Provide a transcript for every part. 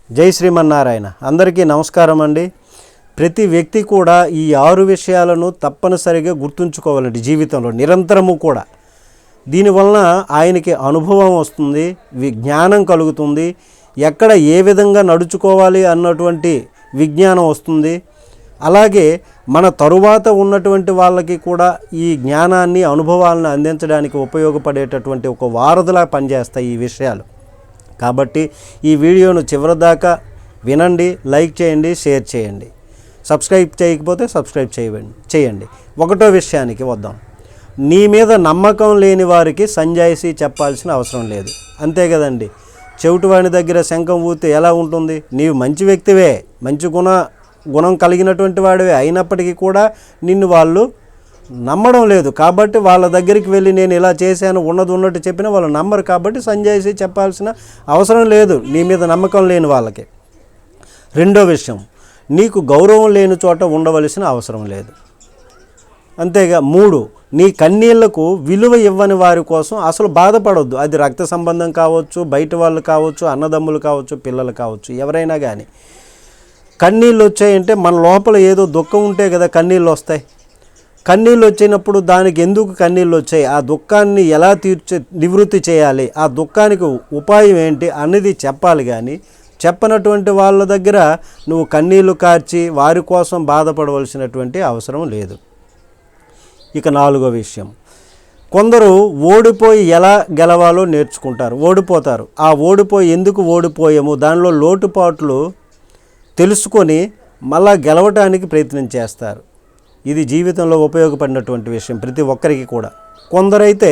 జై శ్రీమన్నారాయణ. అందరికీ నమస్కారం అండి. ప్రతి వ్యక్తి కూడా ఈ 6 విషయాలను తప్పనిసరిగా గుర్తుంచుకోవాలండి జీవితంలో నిరంతరము కూడా. దీనివలన ఆయనకి అనుభవం వస్తుంది, విజ్ఞానం కలుగుతుంది, ఎక్కడ ఏ విధంగా నడుచుకోవాలి అన్నటువంటి విజ్ఞానం వస్తుంది. అలాగే మన తరువాత ఉన్నటువంటి వాళ్ళకి కూడా ఈ జ్ఞానాన్ని అనుభవాలను అందించడానికి ఉపయోగపడేటటువంటి ఒక వారధిలా పనిచేస్తాయి ఈ విషయాలు. కాబట్టి ఈ వీడియోను చివరిదాకా వినండి, లైక్ చేయండి, షేర్ చేయండి. సబ్స్క్రైబ్ చేయకపోతే సబ్స్క్రైబ్ చేయండి. 1వ విషయానికి వద్దాం. నీ మీద నమ్మకం లేని వారికి సంజాయిషీ చెప్పాల్సిన అవసరం లేదు. అంతే కదండి. చెవిటివాని దగ్గర శంఖం ఊతే ఎలా ఉంటుంది? నీవు మంచి వ్యక్తివే, మంచి గుణం కలిగినటువంటి వాడివే, అయినప్పటికీ కూడా నిన్ను వాళ్ళు నమ్మడం లేదు. కాబట్టి వాళ్ళ దగ్గరికి వెళ్ళి నేను ఇలా చేశాను ఉన్నది ఉన్నట్టు చెప్పినా వాళ్ళు నమ్మరు. కాబట్టి సంజాయిషీ చెప్పాల్సిన అవసరం లేదు నీ మీద నమ్మకం లేని వాళ్ళకి. 2వ విషయం, నీకు గౌరవం లేని చోట ఉండవలసిన అవసరం లేదు. అంతేగా. 3, నీ కన్నీళ్లకు విలువ ఇవ్వని వారి కోసం అసలు బాధపడొద్దు. అది రక్త సంబంధం కావచ్చు, బయట వాళ్ళు కావచ్చు, అన్నదమ్ములు కావచ్చు, పిల్లలు కావచ్చు, ఎవరైనా కానీ. కన్నీళ్ళు వచ్చాయంటే మన లోపల ఏదో దుఃఖం ఉంటే కదా కన్నీళ్ళు వస్తాయి. కన్నీళ్ళు వచ్చినప్పుడు దానికి ఎందుకు కన్నీళ్ళు వచ్చాయి, ఆ దుఃఖాన్ని ఎలా నివృత్తి చేయాలి, ఆ దుఃఖానికి ఉపాయం ఏంటి అన్నది చెప్పాలి. కానీ చెప్పనటువంటి వాళ్ళ దగ్గర నువ్వు కన్నీళ్లు కార్చి వారి కోసం బాధపడవలసినటువంటి అవసరం లేదు. ఇక 4వ విషయం, కొందరు ఓడిపోయి ఎలా గెలవాలో నేర్చుకుంటారు, ఓడిపోతారు. ఆ ఎందుకు ఓడిపోయాము దానిలో లోటుపాట్లు తెలుసుకొని మళ్ళా గెలవటానికి ప్రయత్నం చేస్తారు. ఇది జీవితంలో ఉపయోగపడినటువంటి విషయం ప్రతి ఒక్కరికి కూడా. కొందరైతే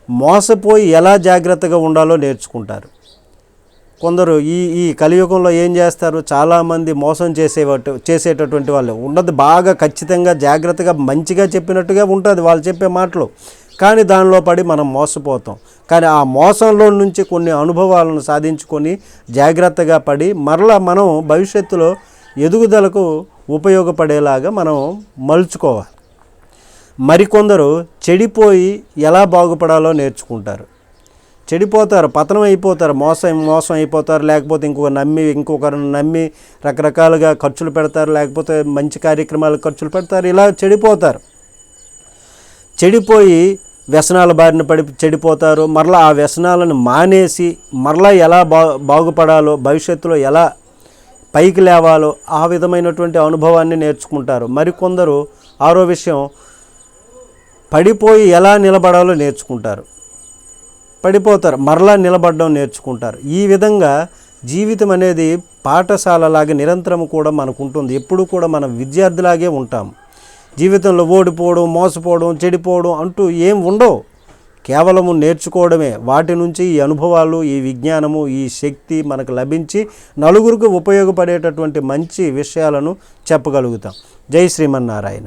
మోసపోయి ఎలా జాగ్రత్తగా ఉండాలో నేర్చుకుంటారు. కొందరు ఈ కలియుగంలో ఏం చేస్తారు, చాలామంది మోసం చేసేటటువంటి వాళ్ళు ఉన్నది బాగా ఖచ్చితంగా జాగ్రత్తగా మంచిగా చెప్పినట్టుగా ఉంటుంది వాళ్ళు చెప్పే మాటలు, కానీ దానిలో పడి మనం మోసపోతాం. కానీ ఆ మోసంలో నుంచి కొన్ని అనుభవాలను సాధించుకొని జాగ్రత్తగా పడి మరలా మనం భవిష్యత్తులో ఎదుగుదలకు ఉపయోగపడేలాగా మనం మలుచుకోవాలి. మరికొందరు చెడిపోయి ఎలా బాగుపడాలో నేర్చుకుంటారు. చెడిపోతారు, పతనం అయిపోతారు, మోసం అయిపోతారు, లేకపోతే ఇంకొకరిని నమ్మి రకరకాలుగా ఖర్చులు పెడతారు, లేకపోతే మంచి కార్యక్రమాలకు ఖర్చులు పెడతారు, ఇలా చెడిపోతారు. చెడిపోయి వ్యసనాల బారిన పడి చెడిపోతారు. మరలా ఆ వ్యసనాలను మానేసి మరలా ఎలా బాగుపడాలో, భవిష్యత్తులో ఎలా పైకి లేవాలో ఆ విధమైనటువంటి అనుభవాన్ని నేర్చుకుంటారు. మరికొందరు 6వ విషయం, పడిపోయి ఎలా నిలబడాలో నేర్చుకుంటారు. పడిపోతారు, మరలా నిలబడడం నేర్చుకుంటారు. ఈ విధంగా జీవితం అనేది పాఠశాలలాగా నిరంతరం కూడా మనకు ఉంటుంది. ఎప్పుడు కూడా మనం విద్యార్థిలాగే ఉంటాం. జీవితంలో ఓడిపోవడం, మోసపోవడం, చెడిపోవడం అంటూ ఏం ఉండవు. కేవలము నేర్చుకోవడమే. వాటి నుంచి ఈ అనుభవాలు, ఈ విజ్ఞానము, ఈ శక్తి మనకు లభించి నలుగురికి ఉపయోగపడేటటువంటి మంచి విషయాలను చెప్పగలుగుతాం. జై శ్రీమన్నారాయణ.